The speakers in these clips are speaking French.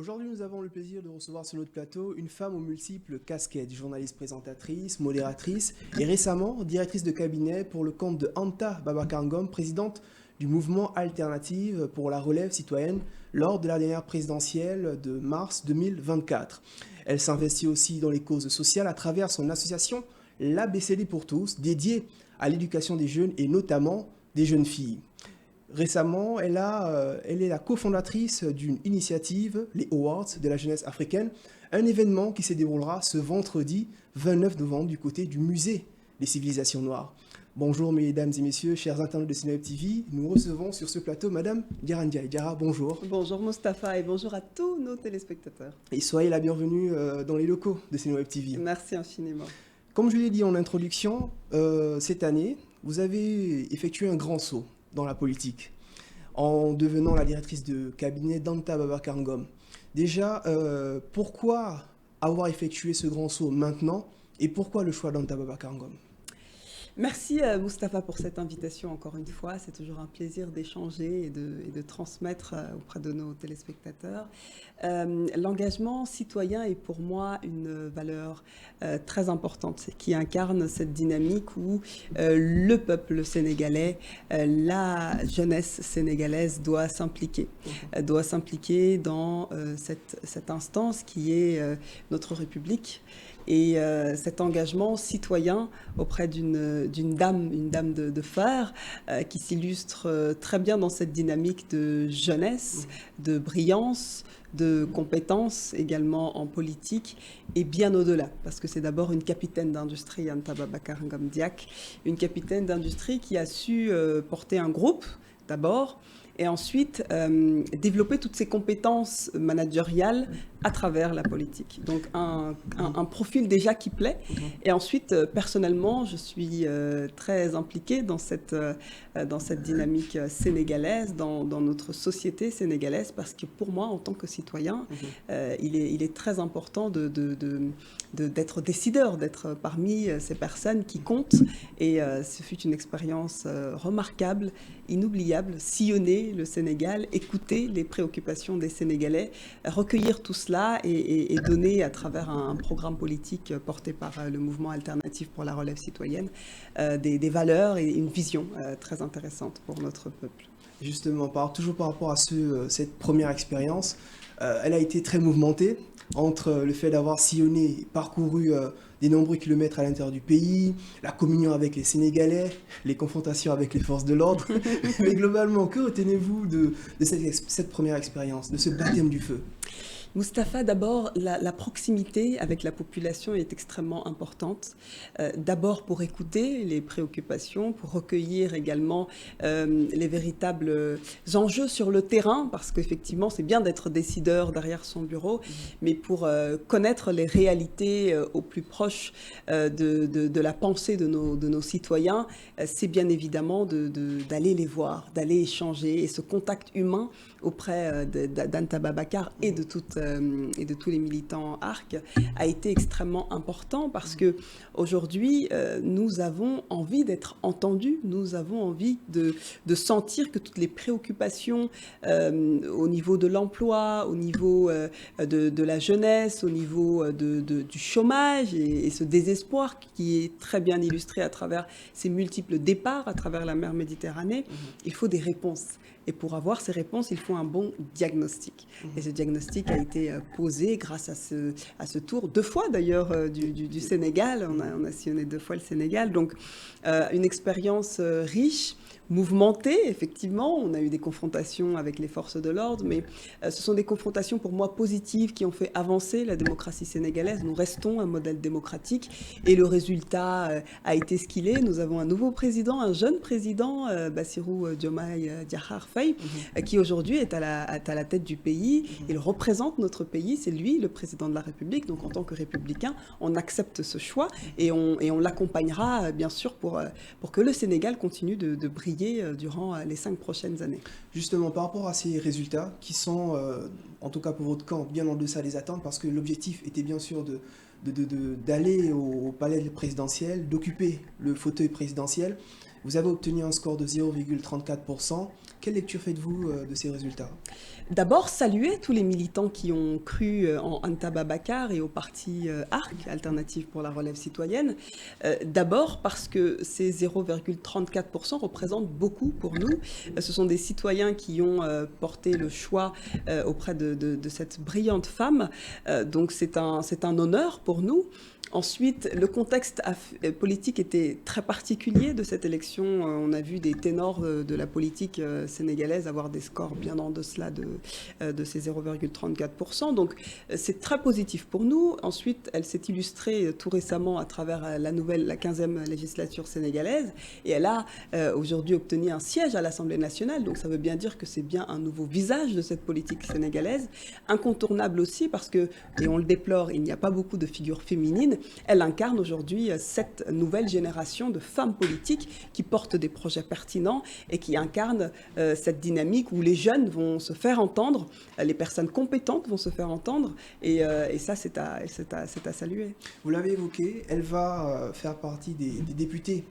Aujourd'hui, nous avons le plaisir de recevoir sur notre plateau une femme aux multiples casquettes, journaliste présentatrice, modératrice et récemment directrice de cabinet pour le compte de Anta Babacar Ngom, présidente du mouvement Alternative pour la relève citoyenne lors de la dernière présidentielle de mars 2024. Elle s'investit aussi dans les causes sociales à travers son association l'ABCD pour tous, dédiée à l'éducation des jeunes et notamment des jeunes filles. Récemment, elle est la cofondatrice d'une initiative, les Awards de la jeunesse africaine, un événement qui se déroulera ce vendredi 29 novembre du côté du musée des civilisations noires. Bonjour mesdames et messieurs, chers internautes de Seneweb TV, nous recevons sur ce plateau Madame Diarra Ndiaye. Diarra, bonjour. Bonjour Mustapha et bonjour à tous nos téléspectateurs. Et soyez la bienvenue dans les locaux de Seneweb TV. Merci infiniment. Comme je l'ai dit en introduction, cette année, vous avez effectué un grand saut dans la politique, en devenant la directrice de cabinet d'Anta Babacar Ngom. Déjà, pourquoi avoir effectué ce grand saut maintenant et pourquoi le choix d'Anta Babacar Ngom? Merci Mustapha pour cette invitation encore une fois. C'est toujours un plaisir d'échanger et de transmettre auprès de nos téléspectateurs. L'engagement citoyen est pour moi une valeur très importante qui incarne cette dynamique où le peuple sénégalais, la jeunesse sénégalaise doit s'impliquer. Doit s'impliquer dans cette instance qui est notre République. Et cet engagement citoyen auprès d'une dame de fer qui s'illustre très bien dans cette dynamique de jeunesse, de brillance, de compétences également en politique et bien au-delà, parce que c'est d'abord une capitaine d'industrie, Anta Babacar Ngom Diack, une capitaine d'industrie qui a su porter un groupe d'abord, et ensuite développer toutes ses compétences managériales à travers la politique. Donc un profil déjà qui plaît. Et ensuite, personnellement, je suis très impliquée dans cette dynamique sénégalaise, dans notre société sénégalaise, parce que pour moi, en tant que citoyen, il est très important d'être décideur, d'être parmi ces personnes qui comptent. Et ce fut une expérience remarquable, inoubliable, sillonner le Sénégal, écouter les préoccupations des Sénégalais, recueillir tout cela et donner à travers un programme politique porté par le mouvement Alternative pour la relève citoyenne des valeurs et une vision très intéressante pour notre peuple. Justement, toujours par rapport à cette première expérience, elle a été très mouvementée entre le fait d'avoir sillonné, parcouru des nombreux kilomètres à l'intérieur du pays, la communion avec les Sénégalais, les confrontations avec les forces de l'ordre. Mais globalement, que retenez-vous de cette première expérience, de ce baptême du feu? Mustapha, d'abord, la proximité avec la population est extrêmement importante. D'abord pour écouter les préoccupations, pour recueillir également les véritables enjeux sur le terrain, parce qu'effectivement, c'est bien d'être décideur derrière son bureau, mais pour connaître les réalités au plus proche de la pensée de nos citoyens, c'est bien évidemment d'aller les voir, d'aller échanger, et ce contact humain auprès d'Anta Babacar et de tous les militants ARC a été extrêmement important parce que aujourd'hui nous avons envie d'être entendus, nous avons envie de sentir que toutes les préoccupations au niveau de l'emploi, au niveau de la jeunesse, au niveau du chômage et ce désespoir qui est très bien illustré à travers ces multiples départs à travers la mer Méditerranée, il faut des réponses. Et pour avoir ces réponses, il faut un bon diagnostic. Et ce diagnostic a été posé grâce à ce tour, 2 fois d'ailleurs, du Sénégal. On a sillonné 2 fois le Sénégal. Donc, une expérience riche, mouvementée, effectivement. On a eu des confrontations avec les forces de l'ordre, mais ce sont des confrontations pour moi positives qui ont fait avancer la démocratie sénégalaise. Nous restons un modèle démocratique et le résultat a été ce qu'il est. Nous avons un nouveau président, un jeune président, Bassirou Diomaye Diakhar Faye, qui aujourd'hui est à la tête du pays. Il représente notre pays, c'est lui le président de la République. Donc en tant que républicain, on accepte ce choix et on l'accompagnera bien sûr pour que le Sénégal continue de briller durant les 5 prochaines années. Justement, par rapport à ces résultats qui sont, en tout cas pour votre camp, bien en deçà des attentes, parce que l'objectif était bien sûr d'aller au palais présidentiel, d'occuper le fauteuil présidentiel. Vous avez obtenu un score de 0,34%. Quelle lecture faites-vous de ces résultats? D'abord, saluer tous les militants qui ont cru en Anta Babacar et au parti ARC, Alternative pour la relève citoyenne. D'abord parce que ces 0,34% représentent beaucoup pour nous. Ce sont des citoyens qui ont porté le choix auprès de cette brillante femme. Donc c'est un honneur pour nous. Ensuite, le contexte politique était très particulier de cette élection. On a vu des ténors de la politique sénégalaise avoir des scores bien en deçà de ces 0,34%. Donc, c'est très positif pour nous. Ensuite, elle s'est illustrée tout récemment à travers la 15e législature sénégalaise. Et elle a aujourd'hui obtenu un siège à l'Assemblée nationale. Donc, ça veut bien dire que c'est bien un nouveau visage de cette politique sénégalaise. Incontournable aussi parce que, et on le déplore, il n'y a pas beaucoup de figures féminines. Elle incarne aujourd'hui cette nouvelle génération de femmes politiques qui portent des projets pertinents et qui incarnent cette dynamique où les jeunes vont se faire entendre, les personnes compétentes vont se faire entendre, et ça, c'est à saluer. Vous l'avez évoqué, elle va faire partie des députés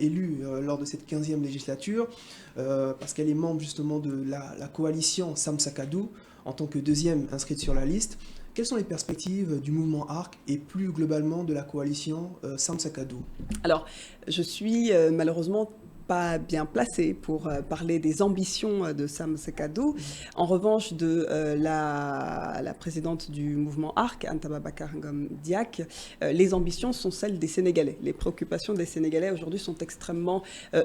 élus lors de cette 15e législature, parce qu'elle est membre justement de la coalition Sam Sakadou, en tant que deuxième inscrite sur la liste. Quelles sont les perspectives du mouvement ARC et plus globalement de la coalition Sam Sakadou? Alors, je suis malheureusement pas bien placée pour parler des ambitions de Sam Sakadou. En revanche, de la présidente du mouvement ARC, Anta Babacar Ngom Diack, les ambitions sont celles des Sénégalais. Les préoccupations des Sénégalais aujourd'hui sont extrêmement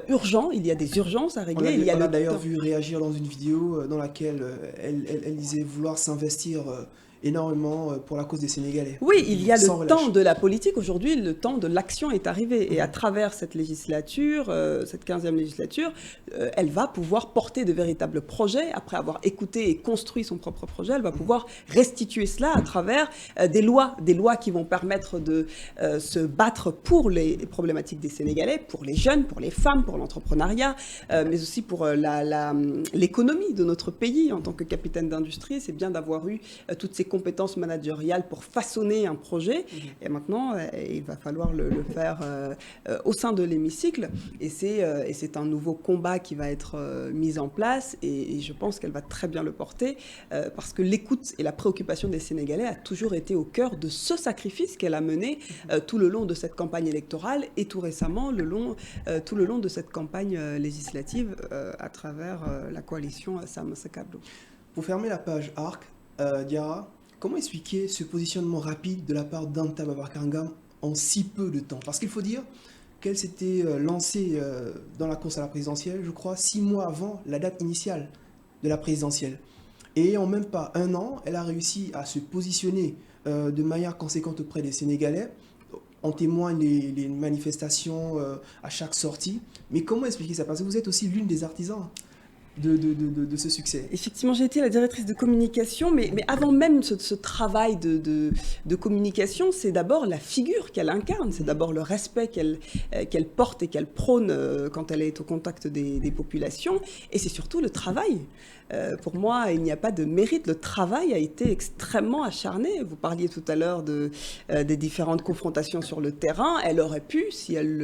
urgentes. Il y a des urgences à régler. On l'a d'ailleurs vu réagir dans une vidéo dans laquelle elle disait vouloir s'investir énormément pour la cause des Sénégalais. Oui, il y a le temps de la politique. Aujourd'hui, le temps de l'action est arrivé. Et à travers cette législature, cette 15e législature, elle va pouvoir porter de véritables projets. Après avoir écouté et construit son propre projet, elle va pouvoir restituer cela à travers des lois qui vont permettre de se battre pour les problématiques des Sénégalais, pour les jeunes, pour les femmes, pour l'entrepreneuriat, mais aussi pour l'économie de notre pays. En tant que capitaine d'industrie, c'est bien d'avoir eu toutes ces compétences managériales pour façonner un projet. Et maintenant, il va falloir le faire au sein de l'hémicycle. Et c'est un nouveau combat qui va être mis en place. Et je pense qu'elle va très bien le porter parce que l'écoute et la préoccupation des Sénégalais a toujours été au cœur de ce sacrifice qu'elle a mené tout le long de cette campagne électorale et tout récemment tout le long de cette campagne législative à travers la coalition Sam Sakadou. Pour fermer la page ARC, Diarra, comment expliquer ce positionnement rapide de la part d'Anta Babacar Ngom en si peu de temps? Parce qu'il faut dire qu'elle s'était lancée dans la course à la présidentielle, je crois, 6 mois avant la date initiale de la présidentielle. Et en même pas un an, elle a réussi à se positionner de manière conséquente auprès des Sénégalais. En témoignent les manifestations à chaque sortie. Mais comment expliquer ça? Parce que vous êtes aussi l'une des artisans de ce succès. Effectivement, j'ai été la directrice de communication, mais avant même ce travail de communication, c'est d'abord la figure qu'elle incarne, c'est d'abord le respect qu'elle porte et qu'elle prône quand elle est au contact des populations, et c'est surtout le travail. Pour moi, il n'y a pas de mérite. Le travail a été extrêmement acharné. Vous parliez tout à l'heure des différentes confrontations sur le terrain. Elle aurait pu, si elle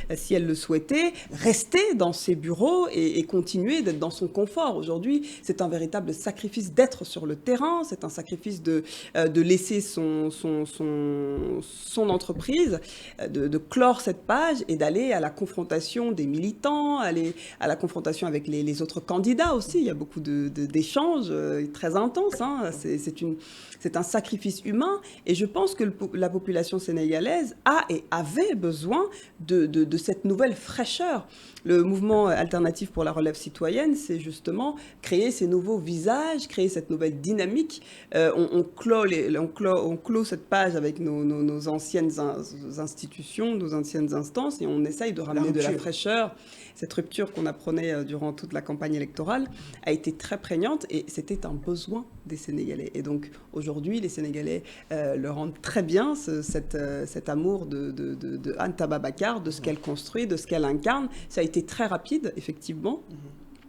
le souhaitait, rester dans ses bureaux et continuer d'être dans son confort. Aujourd'hui, c'est un véritable sacrifice d'être sur le terrain. C'est un sacrifice de laisser son entreprise, de clore cette page et d'aller à la confrontation des militants, aller à la confrontation avec les autres candidats aussi. Il y a beaucoup d'échanges très intenses. Hein. C'est un sacrifice humain et je pense que la population sénégalaise a et avait besoin de cette nouvelle fraîcheur. Le mouvement alternatif pour la relève citoyenne, c'est justement créer ces nouveaux visages, créer cette nouvelle dynamique. On clôt cette page avec nos anciennes institutions, nos anciennes instances et on essaye de ramener de la fraîcheur. Cette rupture qu'on apprenait durant toute la campagne électorale a été très prégnante et c'était un besoin des Sénégalais. Et donc aujourd'hui, les Sénégalais le rendent très bien, cet amour de Anta Babacar, de ce qu'elle construit, de ce qu'elle incarne. Ça a été très rapide, effectivement.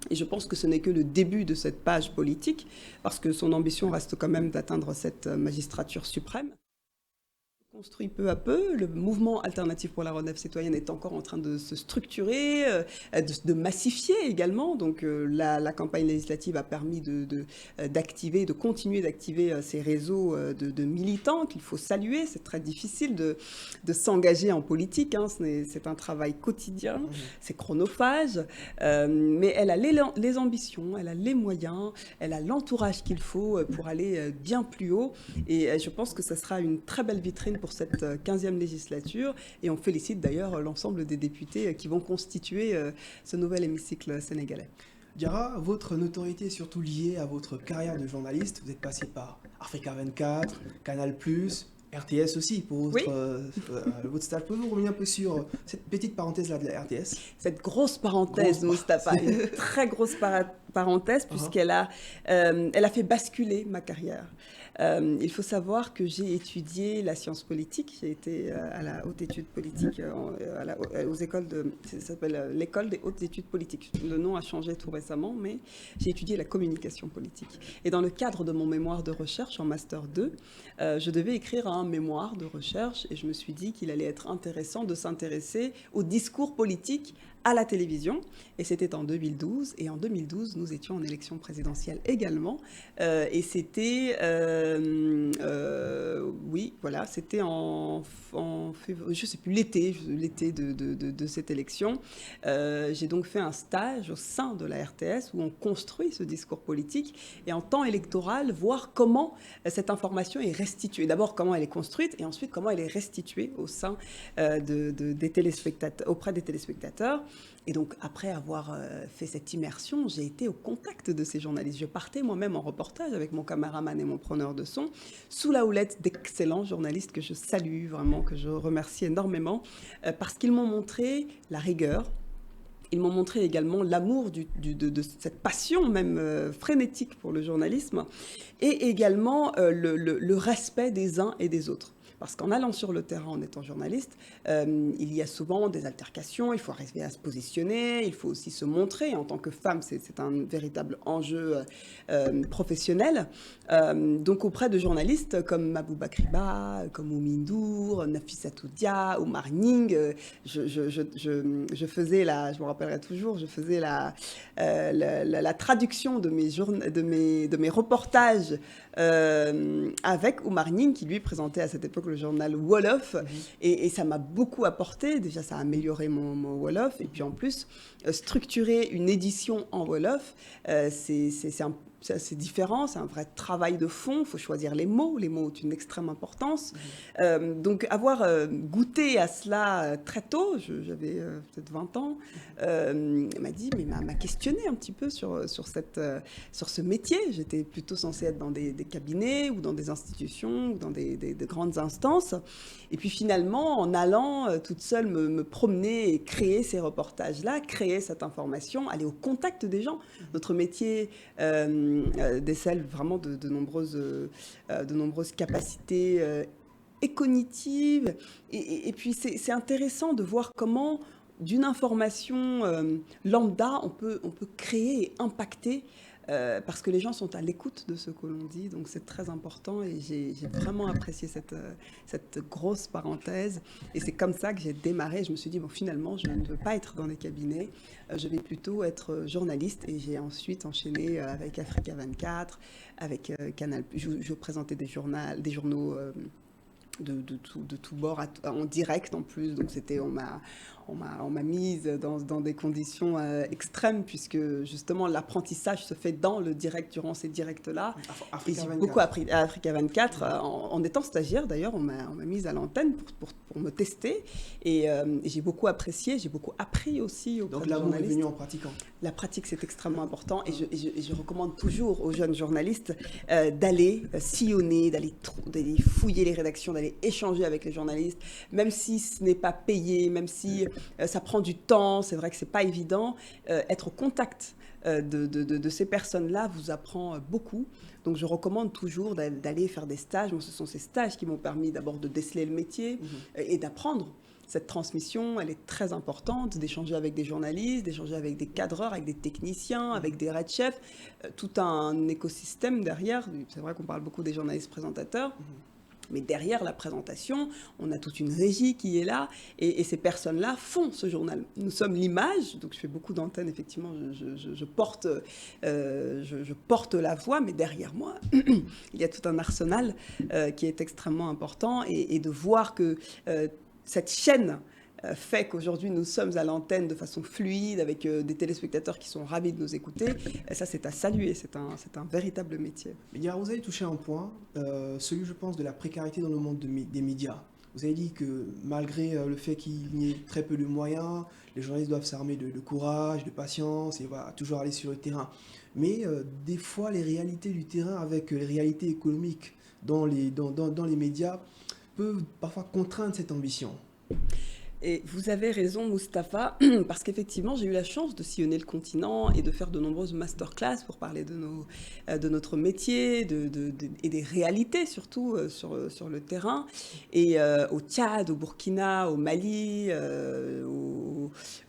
Et je pense que ce n'est que le début de cette page politique, parce que son ambition reste quand même d'atteindre cette magistrature suprême. Construit peu à peu. Le mouvement alternatif pour la relève citoyenne est encore en train de se structurer, de massifier également. Donc la campagne législative a permis d'activer, de continuer d'activer ces réseaux de militants qu'il faut saluer. C'est très difficile de s'engager en politique, hein. C'est un travail quotidien, c'est chronophage, mais elle a les ambitions, elle a les moyens, elle a l'entourage qu'il faut pour aller bien plus haut. Et je pense que ce sera une très belle vitrine pour cette 15e législature, et on félicite d'ailleurs l'ensemble des députés qui vont constituer ce nouvel hémicycle sénégalais. Diarra, votre notoriété est surtout liée à votre carrière de journaliste. Vous êtes passé par Africa 24, Canal+, RTS aussi pour votre stage. Pouvez-vous revenir un peu sur cette petite parenthèse-là de la RTS? Cette grosse parenthèse, Mustapha, une très grosse parenthèse, puisqu'elle elle a fait basculer ma carrière. Il faut savoir que j'ai étudié la science politique. J'ai été à la haute étude politique, aux écoles ça s'appelle l'école des hautes études politiques. Le nom a changé tout récemment, mais j'ai étudié la communication politique. Et dans le cadre de mon mémoire de recherche en Master 2, je devais écrire un mémoire de recherche, et je me suis dit qu'il allait être intéressant de s'intéresser au discours politique à la télévision, et c'était en 2012, et en 2012, nous étions en élection présidentielle également, et c'était, c'était en février, je ne sais plus, l'été de cette élection. J'ai donc fait un stage au sein de la RTS où on construit ce discours politique, et en temps électoral, voir comment cette information est restituée. D'abord, comment elle est construite, et ensuite, comment elle est restituée au sein des téléspectateurs, auprès des téléspectateurs. Et donc, après avoir fait cette immersion, j'ai été au contact de ces journalistes. Je partais moi-même en reportage avec mon caméraman et mon preneur de son, sous la houlette d'excellents journalistes que je salue vraiment, que je remercie énormément, parce qu'ils m'ont montré la rigueur. Ils m'ont montré également l'amour de cette passion même frénétique pour le journalisme, et également le respect des uns et des autres. Parce qu'en allant sur le terrain, en étant journaliste, il y a souvent des altercations, il faut arriver à se positionner, il faut aussi se montrer. En tant que femme, c'est un véritable enjeu professionnel. Donc auprès de journalistes comme Mabouba Kriba, comme Oumindour, Nafissatou Dia, Oumar Nying, je faisais je me rappellerai toujours, je faisais la traduction de mes reportages avec Oumar Nying, qui lui présentait à cette époque le journal Wolof, et ça m'a beaucoup apporté. Déjà, ça a amélioré mon Wolof, et puis en plus, structurer une édition en Wolof, c'est différent, c'est un vrai travail de fond, il faut choisir les mots ont une extrême importance. Donc avoir goûté à cela très tôt, j'avais peut-être 20 ans, m'a questionné un petit peu sur ce métier. J'étais plutôt censée être dans des cabinets ou dans des institutions ou dans de grandes instances. Et puis finalement, en allant toute seule me promener et créer ces reportages-là, créer cette information, aller au contact des gens. Notre métier décèle vraiment de nombreuses capacités et cognitives. Et puis c'est intéressant de voir comment, d'une information lambda, on peut créer et impacter, parce que les gens sont à l'écoute de ce que l'on dit. Donc c'est très important, et j'ai vraiment apprécié cette grosse parenthèse. Et c'est comme ça que j'ai démarré. Je me suis dit, bon, finalement, je ne veux pas être dans des cabinets, je vais plutôt être journaliste. Et j'ai ensuite enchaîné avec Africa 24, avec Canal+. Je présentais des journaux de tout bord, en direct en plus. Donc on m'a mise dans des conditions extrêmes, puisque justement l'apprentissage se fait dans le direct, durant ces directs-là. Et j'ai beaucoup appris à Africa 24, en étant stagiaire d'ailleurs. On m'a mise à l'antenne pour me tester, et j'ai beaucoup apprécié, j'ai beaucoup appris aussi auprès Donc de journalistes. Donc l'amour est venu en pratiquant. La pratique, c'est extrêmement important, et je recommande toujours aux jeunes journalistes d'aller sillonner, d'aller fouiller les rédactions, d'aller échanger avec les journalistes, même si ce n'est pas payé, même si ça prend du temps. C'est vrai que c'est pas évident. Être au contact de ces personnes-là vous apprend beaucoup. Donc je recommande toujours d'aller faire des stages. Moi, ce sont ces stages qui m'ont permis d'abord de déceler le métier et d'apprendre. Cette transmission, elle est très importante, d'échanger avec des journalistes, d'échanger avec des cadreurs, avec des techniciens, avec des red chefs, tout un écosystème derrière. C'est vrai qu'on parle beaucoup des journalistes présentateurs. Mais derrière la présentation, on a toute une régie qui est là et ces personnes-là font ce journal. Nous sommes l'image, donc je fais beaucoup d'antennes, effectivement, je porte la voix, mais derrière moi, il y a tout un arsenal qui est extrêmement important et de voir que cette chaîne fait qu'aujourd'hui nous sommes à l'antenne de façon fluide avec des téléspectateurs qui sont ravis de nous écouter. Et ça, c'est à saluer, c'est un véritable métier. Vous avez touché un point, celui, je pense, de la précarité dans le monde des médias. Vous avez dit que malgré le fait qu'il y ait très peu de moyens, les journalistes doivent s'armer de courage, de patience et toujours aller sur le terrain. Mais des fois, les réalités du terrain avec les réalités économiques dans les médias peuvent parfois contraindre cette ambition. Et vous avez raison, Mustapha, parce qu'effectivement, j'ai eu la chance de sillonner le continent et de faire de nombreuses masterclass pour parler de notre métier et des réalités, surtout sur le terrain. Et au Tchad, au Burkina, au Mali,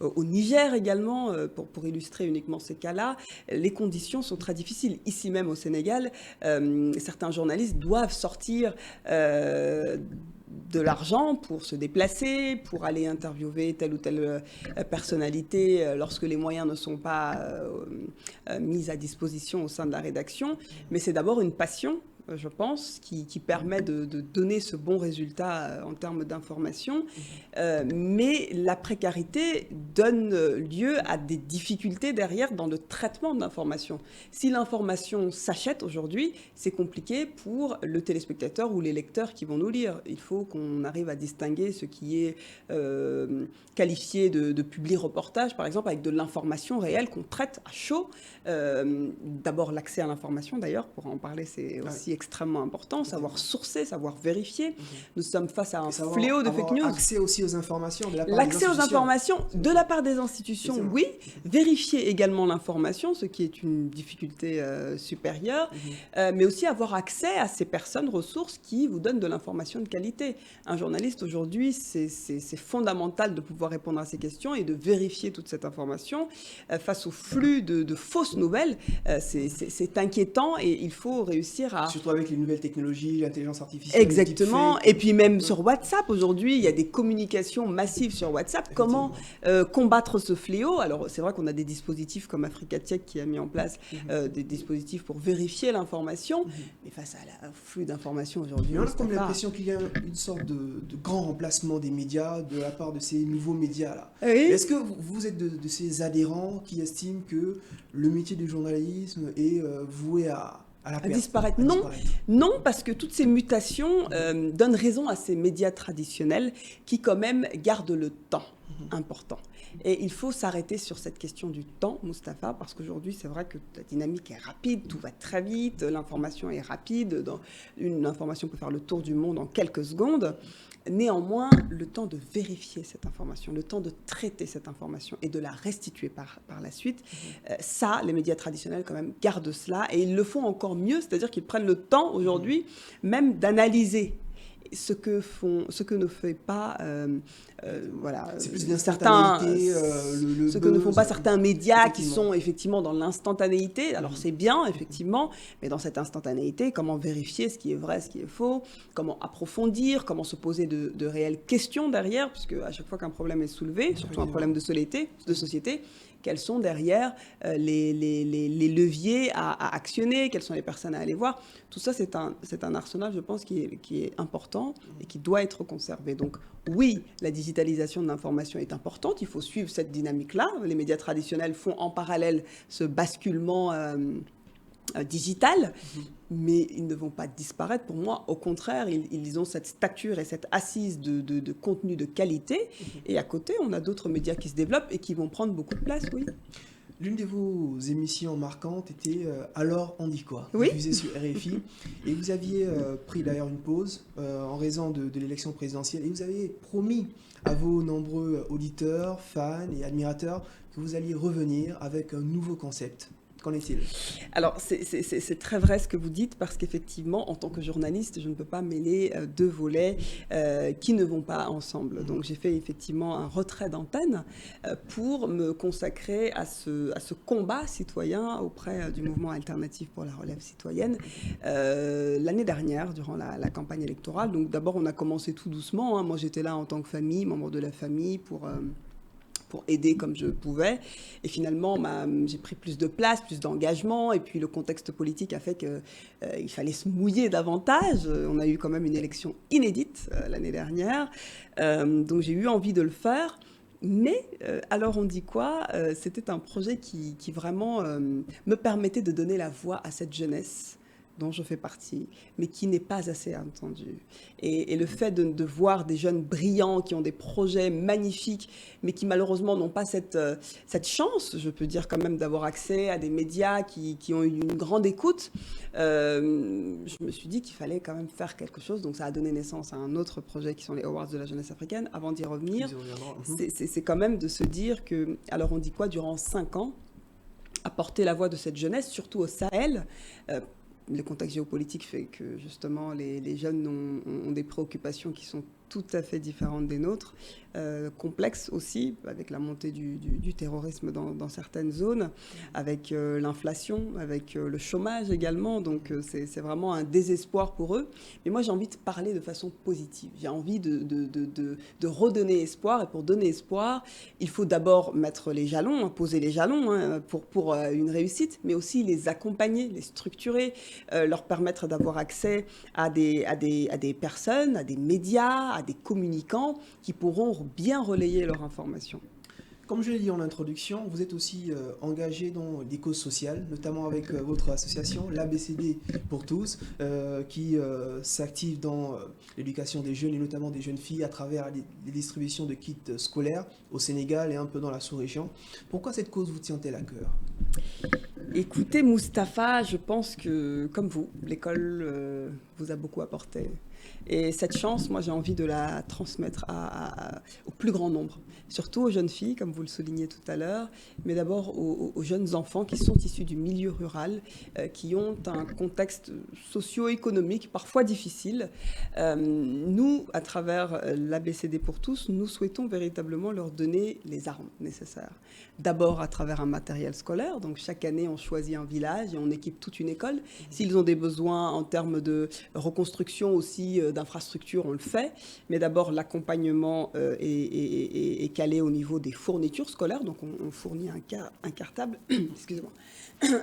au Niger également, pour illustrer uniquement ces cas-là, les conditions sont très difficiles. Ici même au Sénégal, certains journalistes doivent sortir de l'argent pour se déplacer, pour aller interviewer telle ou telle personnalité lorsque les moyens ne sont pas mis à disposition au sein de la rédaction. Mais c'est d'abord une passion, je pense, qui permet de donner ce bon résultat en termes d'information. Mais la précarité donne lieu à des difficultés derrière dans le traitement de l'information. Si l'information s'achète aujourd'hui, c'est compliqué pour le téléspectateur ou les lecteurs qui vont nous lire. Il faut qu'on arrive à distinguer ce qui est qualifié de publi-reportage, par exemple, avec de l'information réelle qu'on traite à chaud. D'abord, l'accès à l'information, d'ailleurs, pour en parler, c'est aussi extrêmement important, savoir sourcer, savoir vérifier. Nous sommes face à un fléau de fake news. Accès aussi aux informations de la part des L'accès aux institutions. informations de la part des institutions, oui. Vérifier également l'information, ce qui est une difficulté supérieure, mais aussi avoir accès à ces personnes ressources qui vous donnent de l'information de qualité. Un journaliste, aujourd'hui, c'est fondamental de pouvoir répondre à ces questions et de vérifier toute cette information. Face au flux de fausses nouvelles, c'est inquiétant et il faut réussir à... Surtout avec les nouvelles technologies, l'intelligence artificielle. Exactement. Et puis même sur WhatsApp, aujourd'hui, il y a des communications massives sur WhatsApp. Comment combattre ce fléau? Alors, c'est vrai qu'on a des dispositifs comme Africa Tchèque qui a mis en place des dispositifs pour vérifier l'information. Mais face à la flux d'informations aujourd'hui... On a comme l'impression qu'il y a une sorte de grand remplacement des médias de la part de ces nouveaux médias-là. Oui. Est-ce que vous êtes de ces adhérents qui estiment que le métier du journalisme est voué à disparaître. Non, parce que toutes ces mutations donnent raison à ces médias traditionnels qui quand même gardent le temps important. Et il faut s'arrêter sur cette question du temps, Mustapha, parce qu'aujourd'hui, c'est vrai que la dynamique est rapide, tout va très vite, l'information est rapide, une information peut faire le tour du monde en quelques secondes. Néanmoins, le temps de vérifier cette information, le temps de traiter cette information et de la restituer par la suite, ça, les médias traditionnels quand même gardent cela et ils le font encore mieux, c'est-à-dire qu'ils prennent le temps aujourd'hui même d'analyser ce que ne fait pas c'est plus d'instantanéité, ce que ne font pas certains médias qui sont effectivement dans l'instantanéité. Alors c'est bien effectivement, mais dans cette instantanéité, comment vérifier ce qui est vrai, ce qui est faux, comment approfondir, comment se poser de réelles questions derrière, puisque à chaque fois qu'un problème est soulevé, surtout un problème de société, quels sont derrière les leviers à actionner, quelles sont les personnes à aller voir. Tout ça, c'est un arsenal, je pense, qui est important et qui doit être conservé. Donc oui, la digitalisation de l'information est importante, il faut suivre cette dynamique-là. Les médias traditionnels font en parallèle ce basculement digital, mais ils ne vont pas disparaître. Pour moi, au contraire, ils ont cette stature et cette assise de contenu de qualité. Et à côté, on a d'autres médias qui se développent et qui vont prendre beaucoup de place, oui. L'une de vos émissions marquantes était Alors on dit quoi, oui, diffusée sur RFI. Et vous aviez pris d'ailleurs une pause en raison de l'élection présidentielle. Et vous avez promis à vos nombreux auditeurs, fans et admirateurs que vous alliez revenir avec un nouveau concept. Qu'en est-il? Alors, c'est très vrai ce que vous dites, parce qu'effectivement, en tant que journaliste, je ne peux pas mêler deux volets qui ne vont pas ensemble. Donc, j'ai fait effectivement un retrait d'antenne pour me consacrer à ce combat citoyen auprès du mouvement alternatif pour la relève citoyenne l'année dernière, durant la campagne électorale. Donc, d'abord, on a commencé tout doucement, hein. Moi, j'étais là en tant que famille, membre de la famille, pour aider comme je pouvais. Et finalement, j'ai pris plus de place, plus d'engagement. Et puis le contexte politique a fait qu'il fallait se mouiller davantage. On a eu quand même une élection inédite l'année dernière. Donc j'ai eu envie de le faire. Mais alors on dit quoi, c'était un projet qui vraiment me permettait de donner la voix à cette jeunesse dont je fais partie, mais qui n'est pas assez entendue. Et le fait de voir des jeunes brillants qui ont des projets magnifiques, mais qui malheureusement n'ont pas cette chance, je peux dire quand même, d'avoir accès à des médias qui ont une grande écoute, je me suis dit qu'il fallait quand même faire quelque chose. Donc ça a donné naissance à un autre projet qui sont les Awards de la jeunesse africaine. Avant d'y revenir, c'est quand même de se dire que, alors on dit quoi, durant 5 ans, apporter la voix de cette jeunesse, surtout au Sahel, le contexte géopolitique fait que justement les jeunes ont des préoccupations qui sont tout à fait différentes des nôtres, complexes aussi, avec la montée du terrorisme dans certaines zones, avec l'inflation, avec le chômage également. Donc c'est vraiment un désespoir pour eux. Mais moi, j'ai envie de parler de façon positive. J'ai envie de redonner espoir. Et pour donner espoir, il faut d'abord mettre les jalons, poser les jalons pour une réussite, mais aussi les accompagner, les structurer, leur permettre d'avoir accès à des personnes, à des médias, à des communicants qui pourront bien relayer leur information. Comme je l'ai dit en introduction, vous êtes aussi engagé dans des causes sociales, notamment avec votre association, l'ABCD pour tous, qui s'active dans l'éducation des jeunes et notamment des jeunes filles à travers les distributions de kits scolaires au Sénégal et un peu dans la sous-région. Pourquoi cette cause vous tient-elle à cœur? Écoutez, Mustapha, je pense que, comme vous, l'école vous a beaucoup apporté. Et cette chance, moi, j'ai envie de la transmettre au plus grand nombre, surtout aux jeunes filles, comme vous le soulignez tout à l'heure, mais d'abord aux jeunes enfants qui sont issus du milieu rural, qui ont un contexte socio-économique parfois difficile. Nous, à travers l'ABCD pour tous, nous souhaitons véritablement leur donner les armes nécessaires. D'abord à travers un matériel scolaire, donc chaque année on choisit un village et on équipe toute une école. S'ils ont des besoins en termes de reconstruction aussi d'infrastructures, on le fait, mais d'abord l'accompagnement est calé au niveau des fournitures scolaires, donc on fournit un cartable, excusez-moi,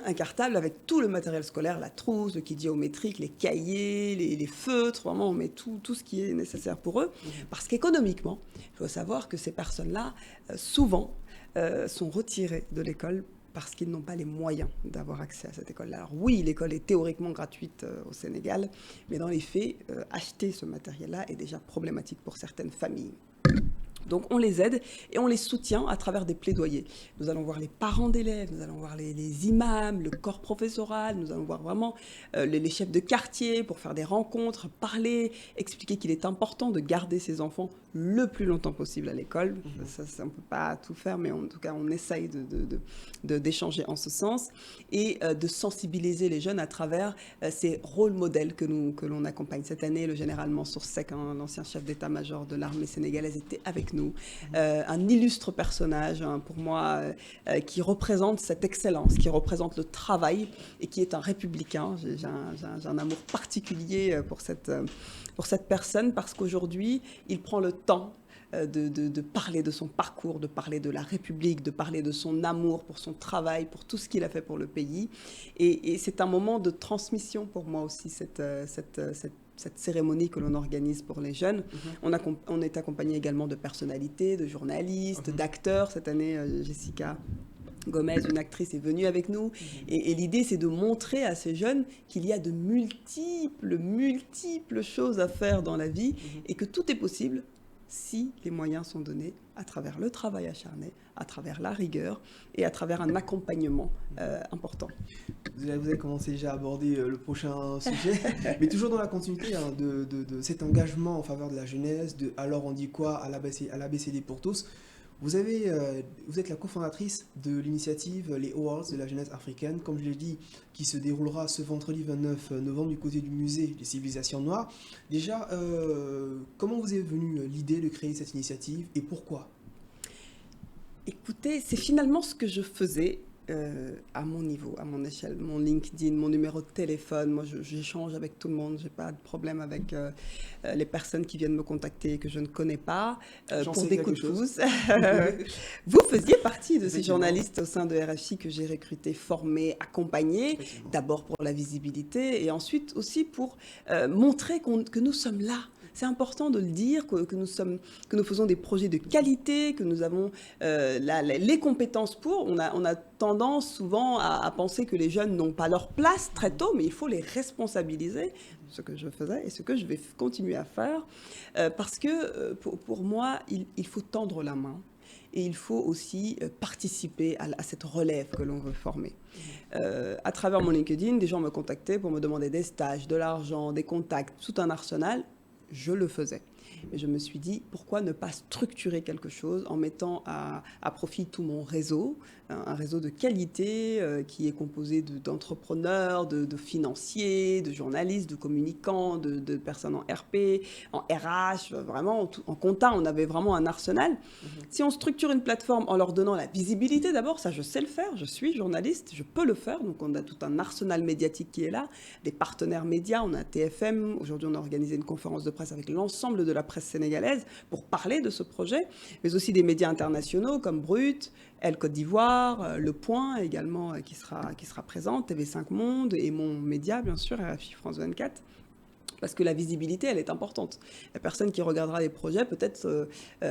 un cartable avec tout le matériel scolaire, la trousse, le kit géométrique, les cahiers, les feutres, vraiment on met tout ce qui est nécessaire pour eux, parce qu'économiquement, il faut savoir que ces personnes-là, souvent, sont retirés de l'école parce qu'ils n'ont pas les moyens d'avoir accès à cette école-là. Alors oui, l'école est théoriquement gratuite au Sénégal, mais dans les faits, acheter ce matériel-là est déjà problématique pour certaines familles. Donc on les aide et on les soutient à travers des plaidoyers. Nous allons voir les parents d'élèves, nous allons voir les imams, le corps professoral, nous allons voir vraiment les chefs de quartier pour faire des rencontres, parler, expliquer qu'il est important de garder ses enfants le plus longtemps possible à l'école. Ça, on ne peut pas tout faire, mais en tout cas on essaye d'échanger en ce sens et de sensibiliser les jeunes à travers ces rôles modèles que l'on accompagne. Cette année, le général Mansour Seck, l'ancien chef d'état-major de l'armée sénégalaise, était avec nous. Un illustre personnage, pour moi, qui représente cette excellence, qui représente le travail et qui est un républicain. J'ai un amour particulier pour cette personne parce qu'aujourd'hui, il prend le temps de parler de son parcours, de parler de la République, de parler de son amour pour son travail, pour tout ce qu'il a fait pour le pays. Et c'est un moment de transmission pour moi aussi, cette cérémonie que l'on organise pour les jeunes. On est accompagné également de personnalités, de journalistes, d'acteurs. Cette année, Jessica Gomez, une actrice, est venue avec nous. Et l'idée, c'est de montrer à ces jeunes qu'il y a de multiples choses à faire dans la vie et que tout est possible si les moyens sont donnés à travers le travail acharné, à travers la rigueur et à travers un accompagnement important. Vous avez commencé déjà à aborder le prochain sujet, mais toujours dans la continuité de cet engagement en faveur de la jeunesse, de Alors on dit quoi à l'ABCD pour tous. Vous êtes la cofondatrice de l'initiative Les Awards de la jeunesse africaine, comme je l'ai dit, qui se déroulera ce vendredi 29 novembre du côté du musée des civilisations noires. Déjà, comment vous est venue l'idée de créer cette initiative et pourquoi? Écoutez, c'est finalement ce que je faisais à mon niveau, à mon échelle, mon LinkedIn, mon numéro de téléphone. Moi, j'échange avec tout le monde. J'ai pas de problème avec les personnes qui viennent me contacter que je ne connais pas pour des coups de pouce. Vous faisiez partie de ces journalistes au sein de RFI que j'ai recrutés, formés, accompagnés, d'abord pour la visibilité et ensuite aussi pour montrer que nous sommes là. C'est important de le dire, que nous faisons des projets de qualité, que nous avons les compétences pour. On a tendance souvent à penser que les jeunes n'ont pas leur place très tôt, mais il faut les responsabiliser, ce que je faisais et ce que je vais continuer à faire, parce que pour moi, il faut tendre la main. Et il faut aussi participer à cette relève que l'on veut former. À travers mon LinkedIn, des gens me contactaient pour me demander des stages, de l'argent, des contacts, tout un arsenal. Je le faisais. Et je me suis dit, pourquoi ne pas structurer quelque chose en mettant à profit tout mon réseau, un réseau de qualité qui est composé d'entrepreneurs, de financiers, de journalistes, de communicants, de personnes en RP, en RH, vraiment en compta, on avait vraiment un arsenal. Si on structure une plateforme en leur donnant la visibilité d'abord, ça je sais le faire, je suis journaliste, je peux le faire, donc on a tout un arsenal médiatique qui est là, des partenaires médias, on a TFM, aujourd'hui on a organisé une conférence de presse avec l'ensemble de la presse sénégalaise pour parler de ce projet, mais aussi des médias internationaux comme Brut, Elle Côte d'Ivoire, Le Point également qui sera présent, TV5 Monde et mon média bien sûr, RFI France 24. Parce que la visibilité, elle est importante. La personne qui regardera les projets, peut-être,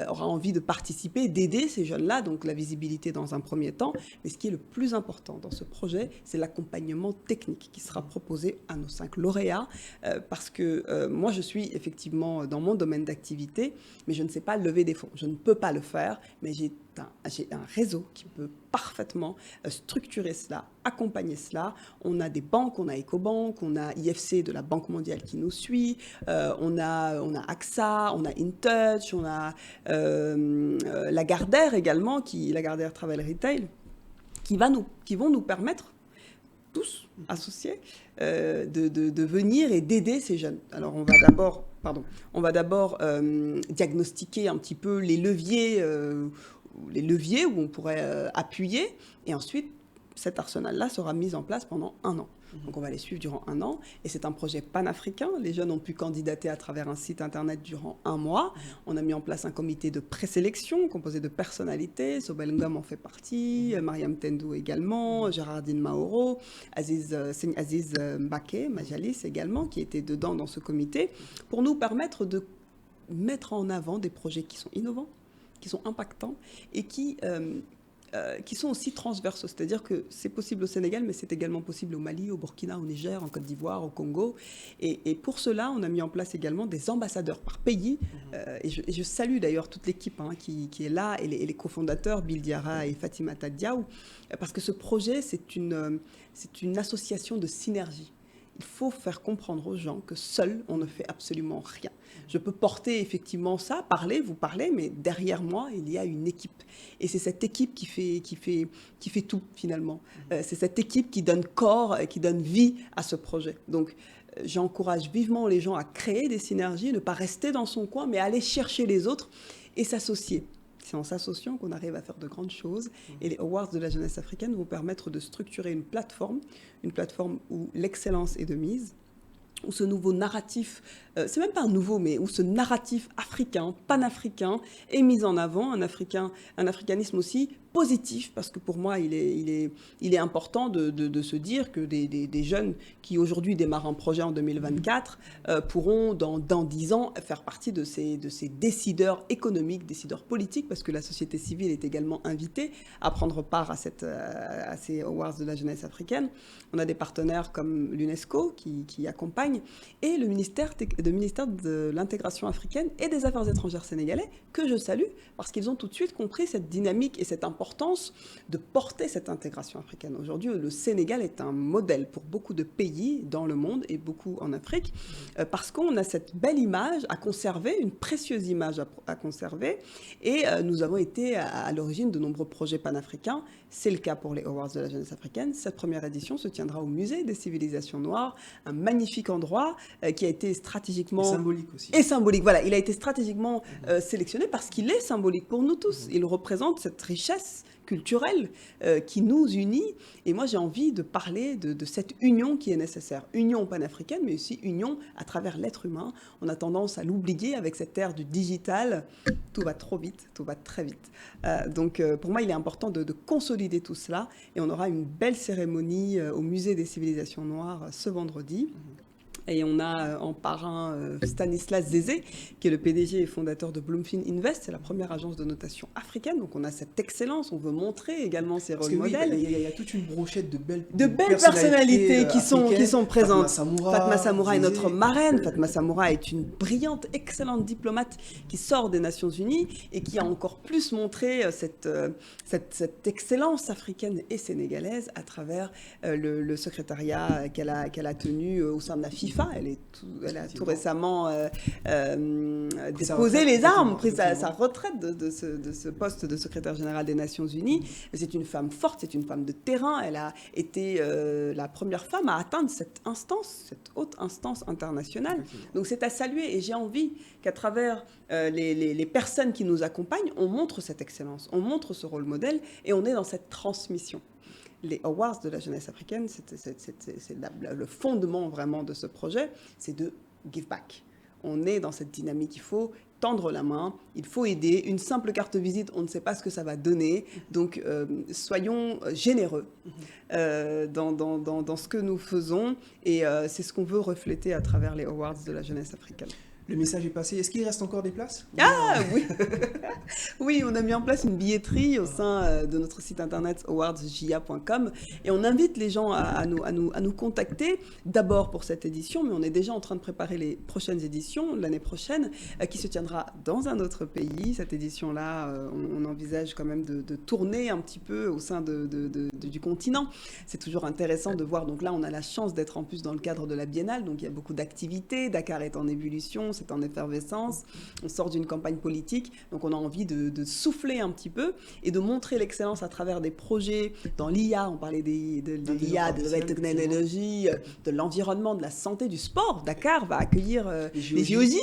aura envie de participer, d'aider ces jeunes-là, donc la visibilité dans un premier temps. Mais ce qui est le plus important dans ce projet, c'est l'accompagnement technique qui sera proposé à nos 5 lauréats. Parce que moi, je suis effectivement dans mon domaine d'activité, mais je ne sais pas lever des fonds. Je ne peux pas le faire, mais j'ai un réseau qui peut parfaitement structurer cela, accompagner cela. On a des banques, on a Ecobank, on a IFC de la Banque mondiale qui nous suit, on a AXA, on a InTouch, on a Lagardère également, Lagardère Travel Retail, qui vont nous permettre, tous associés, de venir et d'aider ces jeunes. Alors on va d'abord diagnostiquer un petit peu les leviers où on pourrait appuyer, et ensuite cet arsenal-là sera mis en place pendant 1 an. Donc on va les suivre durant 1 an, et c'est un projet panafricain. Les jeunes ont pu candidater à travers un site internet durant 1 mois. On a mis en place un comité de présélection composé de personnalités. Sobel Ngom en fait partie, Mariam Tendou également, Gérardine Mauro, Aziz Mbake, Majalis également, qui était dedans dans ce comité, pour nous permettre de mettre en avant des projets qui sont innovants, qui sont impactants et qui sont aussi transversaux. C'est-à-dire que c'est possible au Sénégal, mais c'est également possible au Mali, au Burkina, au Niger, en Côte d'Ivoire, au Congo. Et pour cela, on a mis en place également des ambassadeurs par pays. Et je salue d'ailleurs toute l'équipe qui est là, et les cofondateurs, Bill Diarra et Fatima Tadiaou, parce que ce projet, c'est une association de synergie. Il faut faire comprendre aux gens que seul, on ne fait absolument rien. Je peux porter effectivement ça, vous parler, mais derrière moi, il y a une équipe. Et c'est cette équipe qui fait tout, finalement. C'est cette équipe qui donne corps et qui donne vie à ce projet. Donc, j'encourage vivement les gens à créer des synergies, ne pas rester dans son coin, mais aller chercher les autres et s'associer. C'est en s'associant qu'on arrive à faire de grandes choses. Et les Awards de la jeunesse africaine vont permettre de structurer une plateforme où l'excellence est de mise, où ce nouveau narratif, c'est même pas un nouveau, mais où ce narratif africain, panafricain, est mis en avant, un africanisme aussi positif, parce que pour moi, il est important de se dire que des jeunes qui aujourd'hui démarrent un projet en 2024 pourront, dans 10 ans, faire partie de ces décideurs économiques, décideurs politiques, parce que la société civile est également invitée à prendre part à ces Awards de la jeunesse africaine. On a des partenaires comme l'UNESCO qui accompagnent, et le ministère de l'intégration africaine et des affaires étrangères sénégalais, que je salue, parce qu'ils ont tout de suite compris cette dynamique et cette importance l'importance de porter cette intégration africaine. Aujourd'hui, le Sénégal est un modèle pour beaucoup de pays dans le monde et beaucoup en Afrique, parce qu'on a cette belle image à conserver, une précieuse image à conserver, et nous avons été à l'origine de nombreux projets panafricains. C'est le cas pour les Awards de la jeunesse africaine. Cette première édition se tiendra au Musée des civilisations noires, un magnifique endroit qui a été stratégiquement... Et symbolique aussi. Et symbolique, voilà. Il a été stratégiquement sélectionné parce qu'il est symbolique pour nous tous. Il représente cette richesse culturelle qui nous unit. Et moi, j'ai envie de parler de cette union qui est nécessaire. Union panafricaine, mais aussi union à travers l'être humain. On a tendance à l'oublier avec cette ère du digital. Tout va trop vite, tout va très vite. Donc, pour moi, il est important de consolider tout cela. Et on aura une belle cérémonie au Musée des civilisations noires ce vendredi. Et on a en parrain Stanislas Zézé, qui est le PDG et fondateur de Bloomfin Invest. C'est la première agence de notation africaine. Donc on a cette excellence. On veut montrer également ces rôles modèles. Il y a toute une brochette de belles personnalités qui sont présentes. Fatma Samoura est notre marraine. Fatma Samoura est une brillante, excellente diplomate qui sort des Nations Unies et qui a encore plus montré cette excellence africaine et sénégalaise à travers le secrétariat qu'elle a tenu au sein de la FIFA. Elle a tout récemment déposé les armes, pris sa retraite de ce poste de secrétaire général des Nations Unies. C'est une femme forte, c'est une femme de terrain. Elle a été la première femme à atteindre cette haute instance internationale. Donc c'est à saluer et j'ai envie qu'à travers les personnes qui nous accompagnent, on montre cette excellence, on montre ce rôle modèle et on est dans cette transmission. Les Awards de la jeunesse africaine, c'est le fondement vraiment de ce projet, c'est de give back. On est dans cette dynamique, il faut tendre la main, il faut aider. Une simple carte visite, on ne sait pas ce que ça va donner. Donc, soyons généreux dans ce que nous faisons. Et c'est ce qu'on veut refléter à travers les Awards de la jeunesse africaine. Le message est passé. Est-ce qu'il reste encore des places? Ah oui. Oui, on a mis en place une billetterie au sein de notre site internet awardsjia.com et on invite les gens à nous contacter d'abord pour cette édition, mais on est déjà en train de préparer les prochaines éditions l'année prochaine qui se tiendra dans un autre pays. Cette édition-là, on envisage quand même de tourner un petit peu au sein du continent. C'est toujours intéressant de voir. Donc là, on a la chance d'être en plus dans le cadre de la Biennale, donc il y a beaucoup d'activités. Dakar est en ébullition, c'est en effervescence, on sort d'une campagne politique, donc on a envie de souffler un petit peu et de montrer l'excellence à travers des projets dans l'IA, on parlait de l'IA, de la technologie, de l'environnement, de la santé, du sport. Dakar va accueillir les JOJ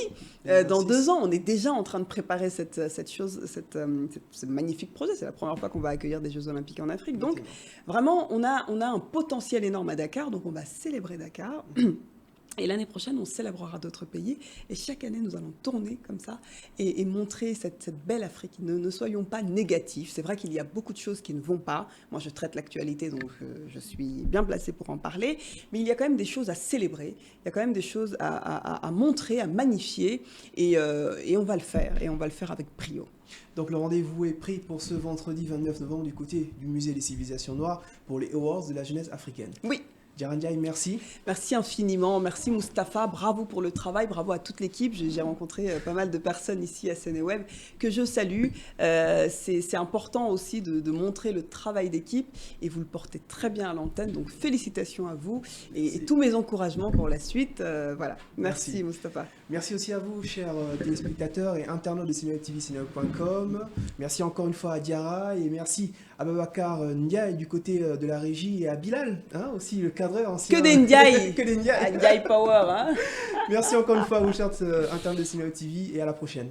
dans 2 ans. On est déjà en train de préparer ce magnifique projet. C'est la première fois qu'on va accueillir des Jeux Olympiques en Afrique. Donc vraiment, on a un potentiel énorme à Dakar, donc on va célébrer Dakar. Et l'année prochaine, on célébrera d'autres pays. Et chaque année, nous allons tourner comme ça et montrer cette belle Afrique. Ne soyons pas négatifs. C'est vrai qu'il y a beaucoup de choses qui ne vont pas. Moi, je traite l'actualité, donc je suis bien placée pour en parler. Mais il y a quand même des choses à célébrer. Il y a quand même des choses à montrer, à magnifier. Et on va le faire. Et on va le faire avec brio. Donc le rendez-vous est pris pour ce vendredi 29 novembre du côté du Musée des civilisations noires pour les Awards de la jeunesse africaine. Oui. Diarra Ndiaye, merci. Merci infiniment. Merci Mustapha. Bravo pour le travail. Bravo à toute l'équipe. J'ai rencontré pas mal de personnes ici à Sénéweb que je salue. C'est important aussi de montrer le travail d'équipe et vous le portez très bien à l'antenne. Donc félicitations à vous et tous mes encouragements pour la suite. Voilà. Merci Mustapha. Merci aussi à vous, chers téléspectateurs et internautes de Sénéweb.tv, Sénéweb.com. Merci encore une fois à Diarra et merci à Babacar Ndiaye du côté de la régie et à Bilal, aussi le cadreur ancien. Que des Ndiaye. Que des Ndiaye. Ndiaye Power. Merci encore une fois aux chers internautes de Sénéweb.tv et à la prochaine.